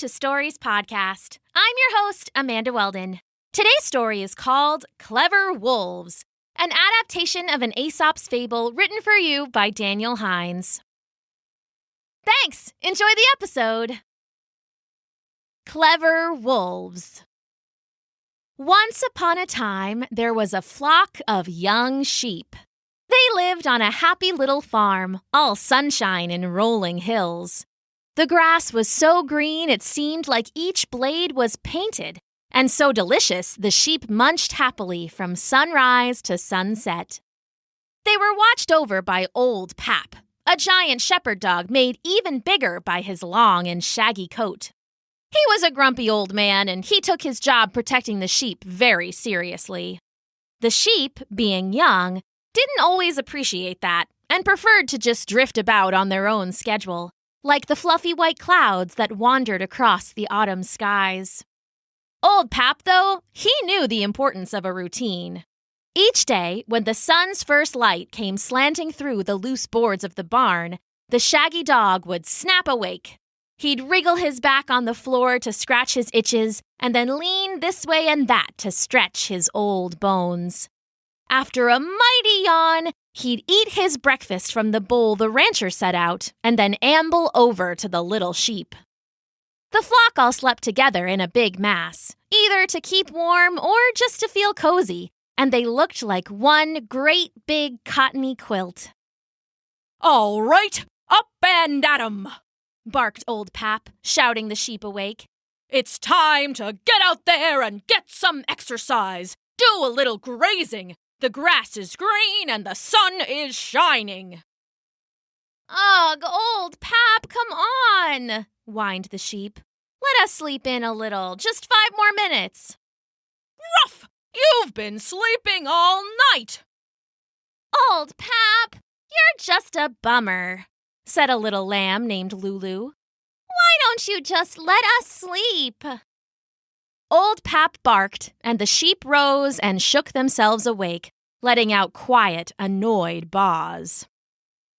to Stories Podcast. I'm your host, Amanda Weldin. Today's story is called Clever Wolves, an adaptation of an Aesop's fable written for you by Daniel Hinds. Thanks! Enjoy the episode! Clever Wolves. Once upon a time, there was a flock of young sheep. They lived on a happy little farm, all sunshine and rolling hills. The grass was so green it seemed like each blade was painted, and so delicious the sheep munched happily from sunrise to sunset. They were watched over by Old Pap, a giant shepherd dog made even bigger by his long and shaggy coat. He was a grumpy old man, and he took his job protecting the sheep very seriously. The sheep, being young, didn't always appreciate that and preferred to just drift about on their own schedule, like the fluffy white clouds that wandered across the autumn skies. Old Pap, though, he knew the importance of a routine. Each day, when the sun's first light came slanting through the loose boards of the barn, the shaggy dog would snap awake. He'd wriggle his back on the floor to scratch his itches, and then lean this way and that to stretch his old bones. After a mighty yawn, he'd eat his breakfast from the bowl the rancher set out, and then amble over to the little sheep. The flock all slept together in a big mass, either to keep warm or just to feel cozy, and they looked like one great big cottony quilt. "All right, up and at 'em!" barked Old Pap, shouting the sheep awake. "It's time to get out there and get some exercise. Do a little grazing. The grass is green and the sun is shining." "Ugh, Old Pap, come on," whined the sheep. "Let us sleep in a little, just 5 more minutes." "Ruff! You've been sleeping all night." "Old Pap, you're just a bummer," said a little lamb named Lulu. "Why don't you just let us sleep?" Old Pap barked, and the sheep rose and shook themselves awake, letting out quiet, annoyed baws.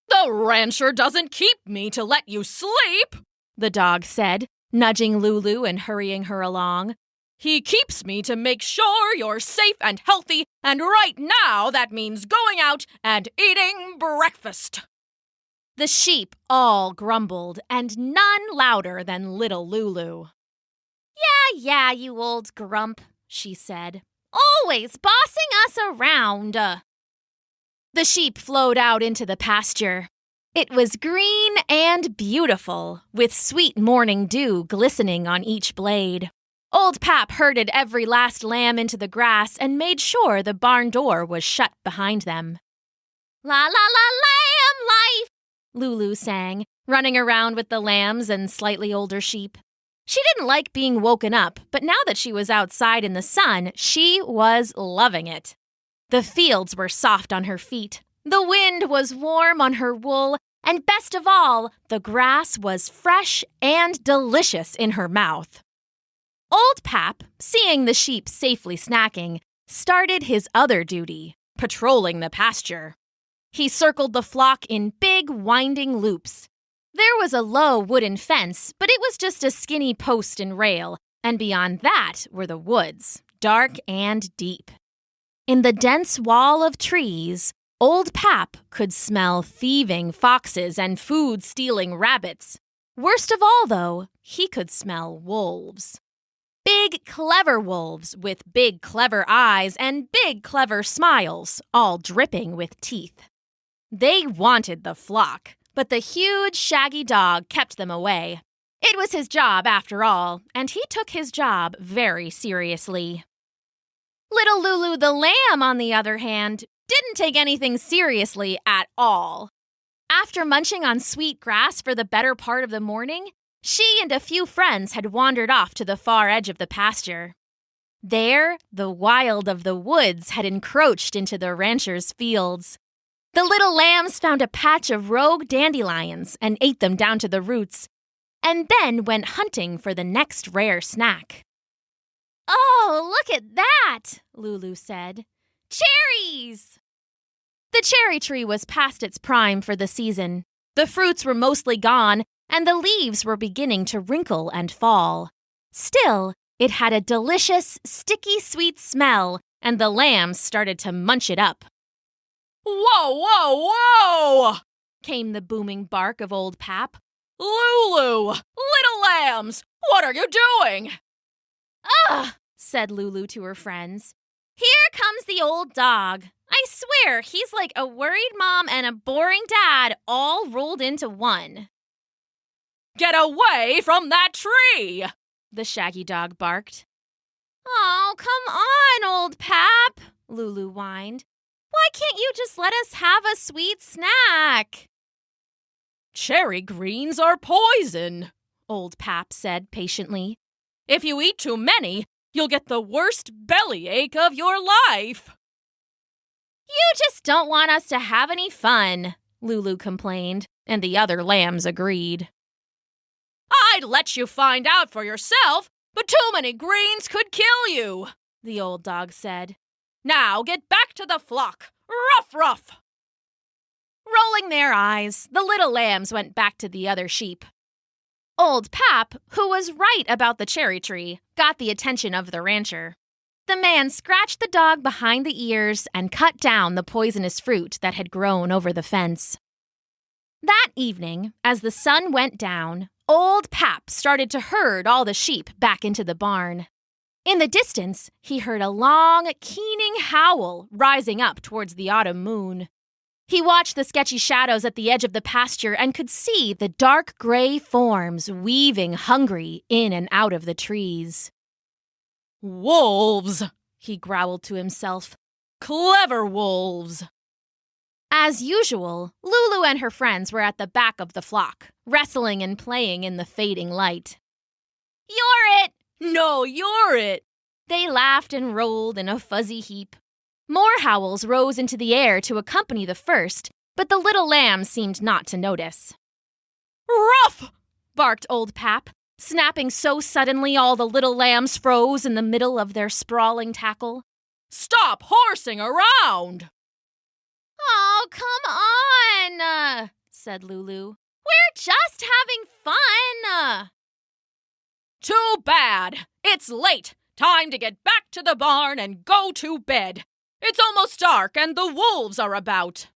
"The rancher doesn't keep me to let you sleep," the dog said, nudging Lulu and hurrying her along. "He keeps me to make sure you're safe and healthy, and right now that means going out and eating breakfast." The sheep all grumbled, and none louder than little Lulu. Yeah, you old grump," she said. "Always bossing us around." The sheep flowed out into the pasture. It was green and beautiful, with sweet morning dew glistening on each blade. Old Pap herded every last lamb into the grass and made sure the barn door was shut behind them. "La la la lamb life," Lulu sang, running around with the lambs and slightly older sheep. She didn't like being woken up, but now that she was outside in the sun, she was loving it. The fields were soft on her feet, the wind was warm on her wool, and best of all, the grass was fresh and delicious in her mouth. Old Pap, seeing the sheep safely snacking, started his other duty, patrolling the pasture. He circled the flock in big, winding loops. There was a low wooden fence, but it was just a skinny post and rail, and beyond that were the woods, dark and deep. In the dense wall of trees, Old Pap could smell thieving foxes and food-stealing rabbits. Worst of all, though, he could smell wolves. Big, clever wolves with big, clever eyes and big, clever smiles, all dripping with teeth. They wanted the flock, but the huge, shaggy dog kept them away. It was his job, after all, and he took his job very seriously. Little Lulu the lamb, on the other hand, didn't take anything seriously at all. After munching on sweet grass for the better part of the morning, she and a few friends had wandered off to the far edge of the pasture. There, the wild of the woods had encroached into the rancher's fields. The little lambs found a patch of rogue dandelions and ate them down to the roots, and then went hunting for the next rare snack. "Oh, look at that," Lulu said. "Cherries!" The cherry tree was past its prime for the season. The fruits were mostly gone, and the leaves were beginning to wrinkle and fall. Still, it had a delicious, sticky sweet smell, and the lambs started to munch it up. Whoa, whoa, whoa! Came the booming bark of Old Pap. Lulu! Little lambs! What are you doing? Ugh, said Lulu to her friends. Here comes the old dog. I swear, he's like a worried mom and a boring dad all rolled into one. Get away from that tree! The shaggy dog barked. Oh, come on, Old Pap, Lulu whined. Why can't you just let us have a sweet snack? Cherry greens are poison, Old Pap said patiently. If you eat too many, you'll get the worst bellyache of your life. You just don't want us to have any fun, Lulu complained, and the other lambs agreed. I'd let you find out for yourself, but too many greens could kill you, the old dog said. Now get back to the flock. Ruff, ruff! Rolling their eyes, the little lambs went back to the other sheep. Old Pap, who was right about the cherry tree, got the attention of the rancher. The man scratched the dog behind the ears and cut down the poisonous fruit that had grown over the fence. That evening, as the sun went down, Old Pap started to herd all the sheep back into the barn. In the distance, he heard a long, keening howl rising up towards the autumn moon. He watched the sketchy shadows at the edge of the pasture and could see the dark gray forms weaving hungry in and out of the trees. Wolves, he growled to himself. Clever wolves. As usual, Lulu and her friends were at the back of the flock, wrestling and playing in the fading light. You're it! No, you're it! They laughed and rolled in a fuzzy heap. More howls rose into the air to accompany the first, but the little lambs seemed not to notice. Ruff! Barked Old Pap, snapping so suddenly all the little lambs froze in the middle of their sprawling tackle. Stop horsing around! Oh, come on, said Lulu. We're just having fun. Too bad. It's late. Time to get back to the barn and go to bed. It's almost dark and the wolves are about.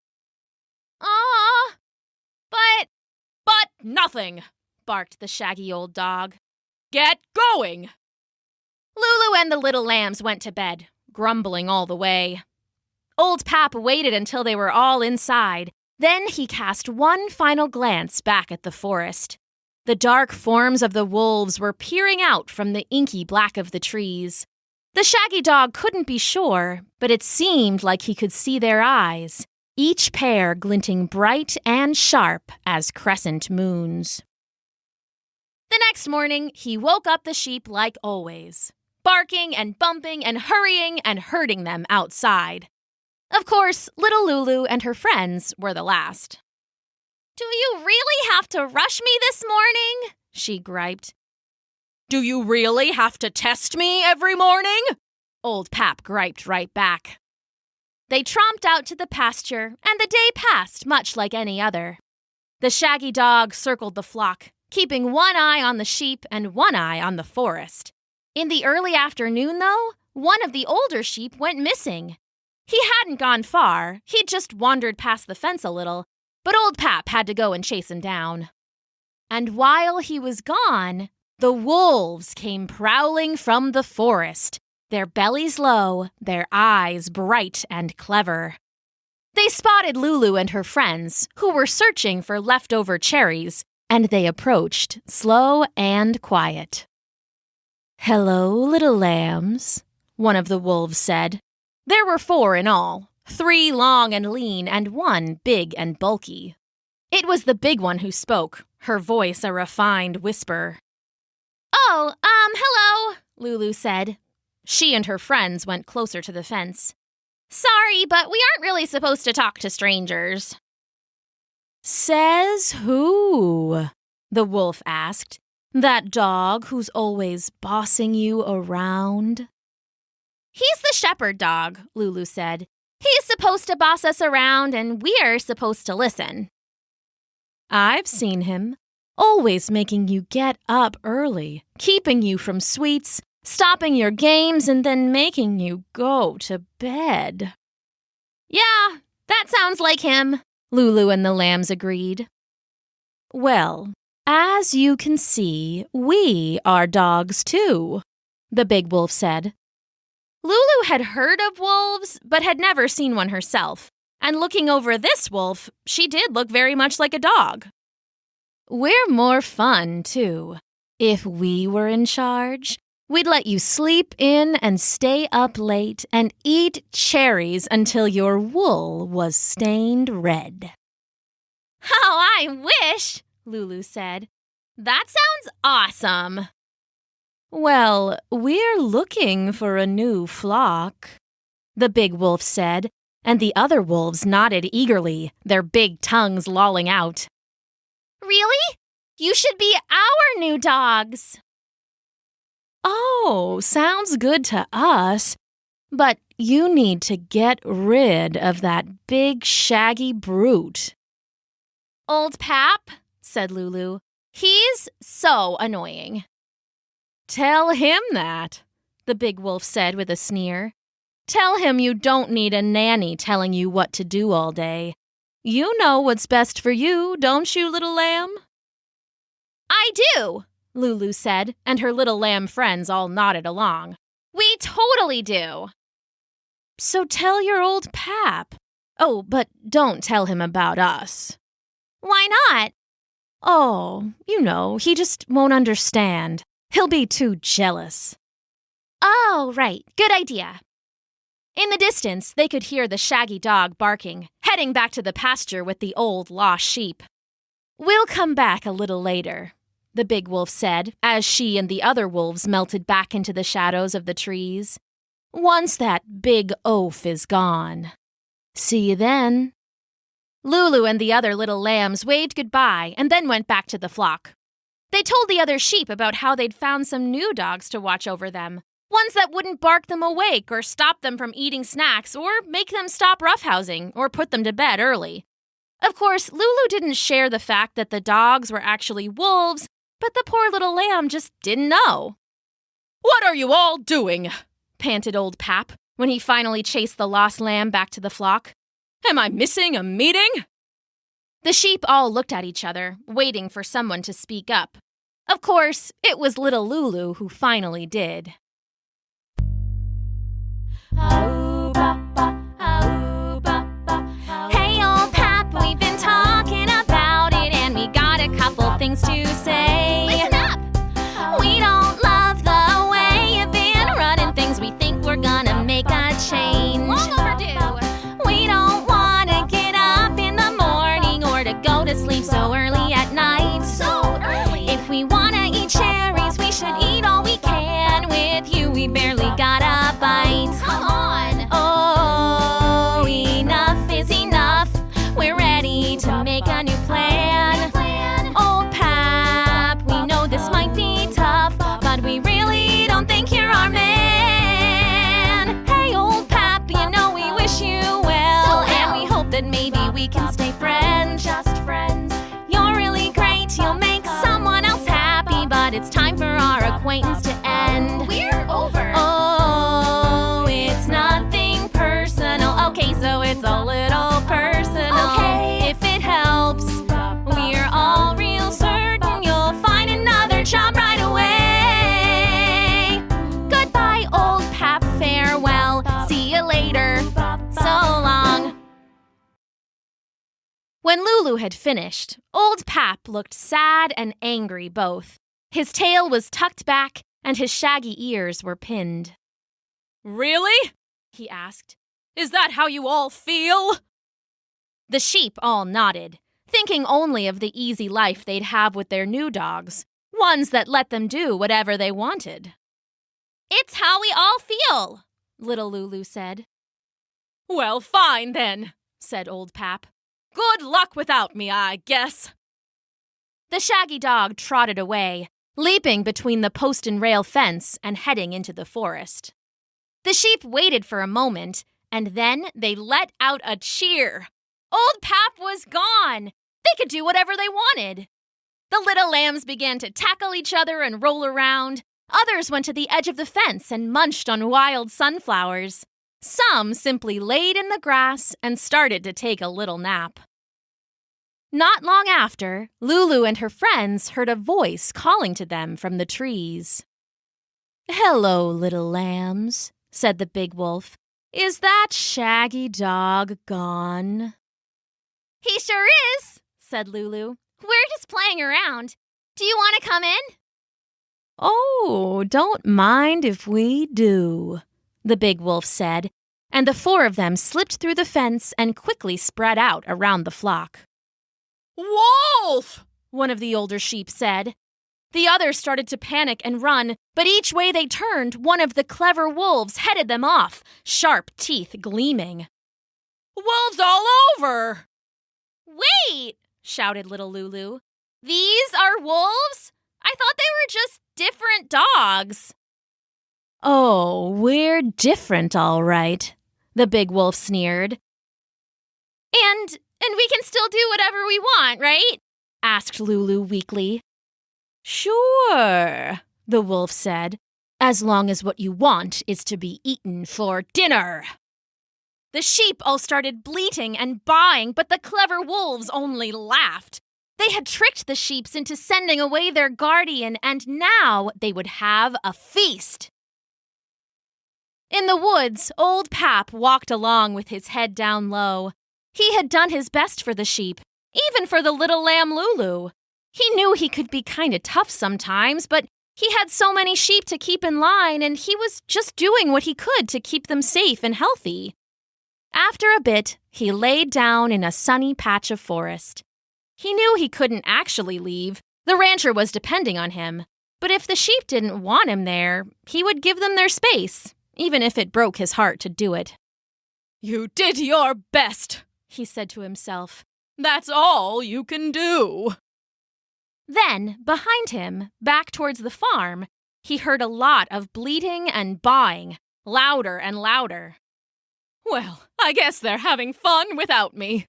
But nothing, barked the shaggy old dog. Get going! Lulu and the little lambs went to bed, grumbling all the way. Old Pap waited until they were all inside. Then he cast one final glance back at the forest. The dark forms of the wolves were peering out from the inky black of the trees. The shaggy dog couldn't be sure, but it seemed like he could see their eyes, each pair glinting bright and sharp as crescent moons. The next morning, he woke up the sheep like always, barking and bumping and hurrying and herding them outside. Of course, little Lulu and her friends were the last. Do you really have to rush me this morning? She griped. Do you really have to test me every morning? Old Pap griped right back. They tromped out to the pasture, and the day passed much like any other. The shaggy dog circled the flock, keeping one eye on the sheep and one eye on the forest. In the early afternoon, though, one of the older sheep went missing. He hadn't gone far, he'd just wandered past the fence a little, but Old Pap had to go and chase him down. And while he was gone, the wolves came prowling from the forest, their bellies low, their eyes bright and clever. They spotted Lulu and her friends, who were searching for leftover cherries, and they approached, slow and quiet. "Hello, little lambs," one of the wolves said. There were 4 in all, 3 long and lean and 1 big and bulky. It was the big one who spoke, her voice a refined whisper. "Oh, hello," Lulu said. She and her friends went closer to the fence. "Sorry, but we aren't really supposed to talk to strangers." "Says who?" the wolf asked. "That dog who's always bossing you around?" "He's the shepherd dog," Lulu said. "He's supposed to boss us around and we're supposed to listen." "I've seen him. always making you get up early, keeping you from sweets, stopping your games, and then making you go to bed." "Yeah, that sounds like him," Lulu and the lambs agreed. "Well, as you can see, we are dogs too," the big wolf said. Lulu had heard of wolves, but had never seen one herself. And looking over this wolf, she did look very much like a dog. "We're more fun, too. If we were in charge, we'd let you sleep in and stay up late and eat cherries until your wool was stained red." "Oh, I wish," Lulu said. "That sounds awesome." "Well, we're looking for a new flock," the big wolf said, and the other wolves nodded eagerly, their big tongues lolling out. "Really? You should be our new dogs." "Oh, sounds good to us, but you need to get rid of that big shaggy brute." "Old Pap," said Lulu. "He's so annoying." "Tell him that," the big wolf said with a sneer. "Tell him you don't need a nanny telling you what to do all day. You know what's best for you, don't you, little lamb?" "I do," Lulu said, and her little lamb friends all nodded along. "We totally do." "So tell your old pap. Oh, but don't tell him about us." "Why not?" "Oh, you know, he just won't understand. He'll be too jealous." "Oh, right. Good idea." In the distance, they could hear the shaggy dog barking, heading back to the pasture with the old lost sheep. "We'll come back a little later," the big wolf said, as she and the other wolves melted back into the shadows of the trees. "Once that big oaf is gone. See you then." Lulu and the other little lambs waved goodbye and then went back to the flock. They told the other sheep about how they'd found some new dogs to watch over them. Ones that wouldn't bark them awake or stop them from eating snacks or make them stop roughhousing or put them to bed early. Of course, Lulu didn't share the fact that the dogs were actually wolves, but the poor little lamb just didn't know. "What are you all doing?" panted Old Pap when he finally chased the lost lamb back to the flock. "Am I missing a meeting?" The sheep all looked at each other, waiting for someone to speak up. Of course, it was little Lulu who finally did. "Hey, Old Pap, we've been talking about it, and we got a couple things to say. Listen up! We don't love the way you've been running things. We think we're gonna make a change. Long overdue. We don't wanna get up in the morning or to go to sleep so early at night. So early! If we wanna eat cherries, we should eat all we can. With you, we barely got a bite. Come on! Oh, enough is enough. We're ready to make a new plan. Old Pap, we know this might be tough, but we really don't think you're our man. Hey, Old Pap, you know we wish you well, and we hope that maybe we can stay friends. Just friends. You're really great, you'll make someone else happy, but it's time for our acquaintance to end. We're over. Oh, it's nothing personal. Okay, so it's a little personal. Okay. If it helps, we're all real certain you'll find another job right away. Goodbye, Old Pap, farewell. See you later. So long. When Lulu had finished, Old Pap looked sad and angry both. His tail was tucked back, and his shaggy ears were pinned. "Really?" He asked. "Is that how you all feel?" The sheep all nodded, thinking only of the easy life they'd have with their new dogs, ones that let them do whatever they wanted. "It's how we all feel," little Lulu said. "Well, fine then," said Old Pap. "Good luck without me, I guess." The shaggy dog trotted away, leaping between the post and rail fence and heading into the forest. The sheep waited for a moment, and then they let out a cheer. Old Pap was gone! They could do whatever they wanted. The little lambs began to tackle each other and roll around. Others went to the edge of the fence and munched on wild sunflowers. Some simply laid in the grass and started to take a little nap. Not long after, Lulu and her friends heard a voice calling to them from the trees. "Hello, little lambs," said the big wolf. "Is that shaggy dog gone?" "He sure is," said Lulu. "We're just playing around. Do you want to come in?" "Oh, don't mind if we do," the big wolf said, and the four of them slipped through the fence and quickly spread out around the flock. "Wolf!" one of the older sheep said. The others started to panic and run, but each way they turned, one of the clever wolves headed them off, sharp teeth gleaming. "Wolves all over!" "Wait!" shouted little Lulu. "These are wolves? I thought they were just different dogs." "Oh, we're different, all right," the big wolf sneered. And we can still do whatever we want, right?" asked Lulu weakly. "Sure," the wolf said, "as long as what you want is to be eaten for dinner." The sheep all started bleating and baaing, but the clever wolves only laughed. They had tricked the sheep into sending away their guardian, and now they would have a feast. In the woods, Old Pap walked along with his head down low. He had done his best for the sheep, even for the little lamb Lulu. He knew he could be kind of tough sometimes, but he had so many sheep to keep in line, and he was just doing what he could to keep them safe and healthy. After a bit, he laid down in a sunny patch of forest. He knew he couldn't actually leave. The rancher was depending on him. But if the sheep didn't want him there, he would give them their space, even if it broke his heart to do it. "You did your best," he said to himself. "That's all you can do." Then, behind him, back towards the farm, he heard a lot of bleating and baaing, louder and louder. "Well, I guess they're having fun without me."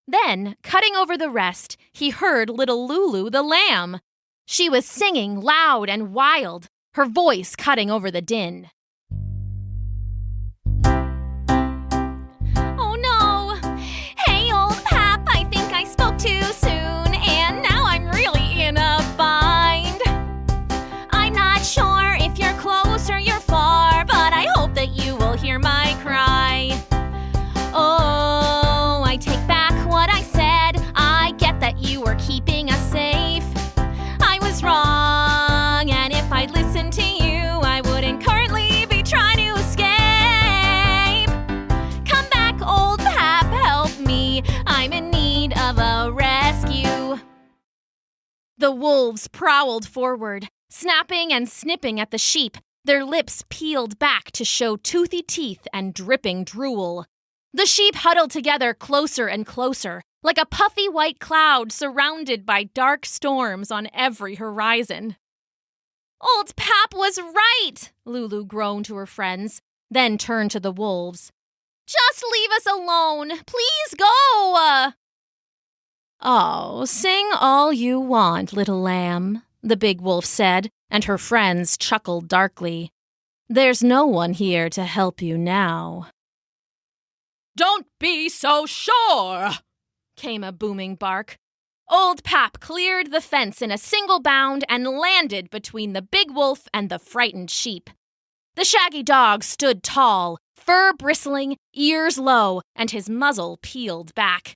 Then, cutting over the rest, he heard little Lulu the lamb. She was singing loud and wild, her voice cutting over the din. "Oh no! Hey, Old Pap, I think I spoke too soon, and now I'm really in a bind. I'm not sure if you're close or you're far, but I hope that you will hear my cry. Oh, I take back what I said. I get that you were keeping us safe. I was wrong, and if I'd listened to you, I wouldn't currently be trying to escape. Come back, Old Pap, help me. I'm in need of a rescue." The wolves prowled forward, snapping and snipping at the sheep, their lips peeled back to show toothy teeth and dripping drool. The sheep huddled together closer and closer, like a puffy white cloud surrounded by dark storms on every horizon. "Old Pap was right," Lulu groaned to her friends, then turned to the wolves. "Just leave us alone. Please go." "Oh, sing all you want, little lamb," the big wolf said, and her friends chuckled darkly. "There's no one here to help you now." "Don't be so sure," came a booming bark. Old Pap cleared the fence in a single bound and landed between the big wolf and the frightened sheep. The shaggy dog stood tall, fur bristling, ears low, and his muzzle peeled back.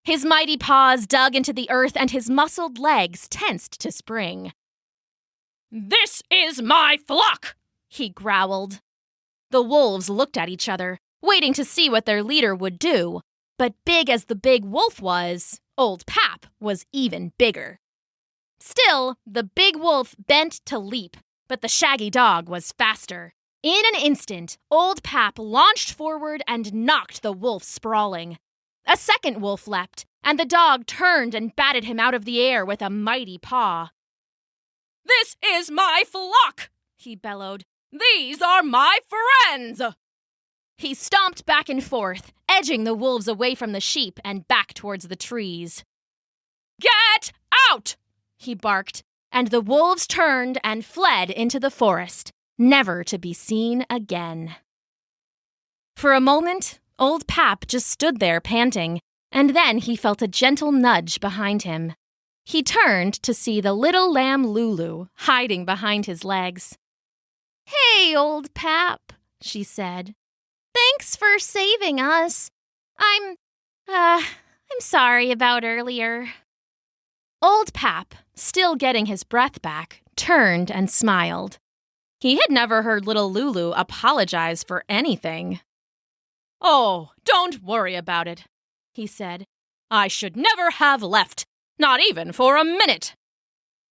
His mighty paws dug into the earth and his muscled legs tensed to spring. "This is my flock," he growled. The wolves looked at each other, waiting to see what their leader would do. But big as the big wolf was, Old Pap was even bigger. Still, the big wolf bent to leap, but the shaggy dog was faster. In an instant, Old Pap launched forward and knocked the wolf sprawling. A second wolf leapt, and the dog turned and batted him out of the air with a mighty paw. "This is my flock," he bellowed. "These are my friends." He stomped back and forth, edging the wolves away from the sheep and back towards the trees. Get out! He barked, and the wolves turned and fled into the forest, never to be seen again. For a moment, Old Pap just stood there panting, and then he felt a gentle nudge behind him. He turned to see the little lamb Lulu hiding behind his legs. "Hey, Old Pap," she said. "Thanks for saving us. I'm sorry about earlier." Old Pap, still getting his breath back, turned and smiled. He had never heard little Lulu apologize for anything. "Oh, don't worry about it," he said. "I should never have left, not even for a minute."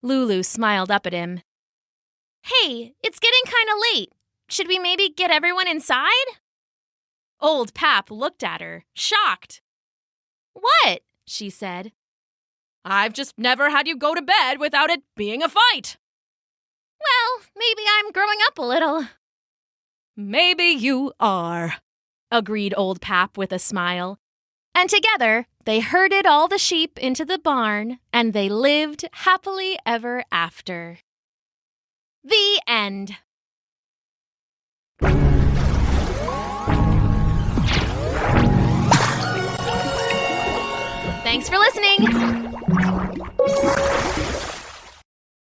Lulu smiled up at him. "Hey, it's getting kind of late. Should we maybe get everyone inside?" Old Pap looked at her, shocked. "What?" she said. "I've just never had you go to bed without it being a fight." "Well, maybe I'm growing up a little." "Maybe you are," agreed Old Pap with a smile. And together, they herded all the sheep into the barn, and they lived happily ever after. The end. Thanks for listening.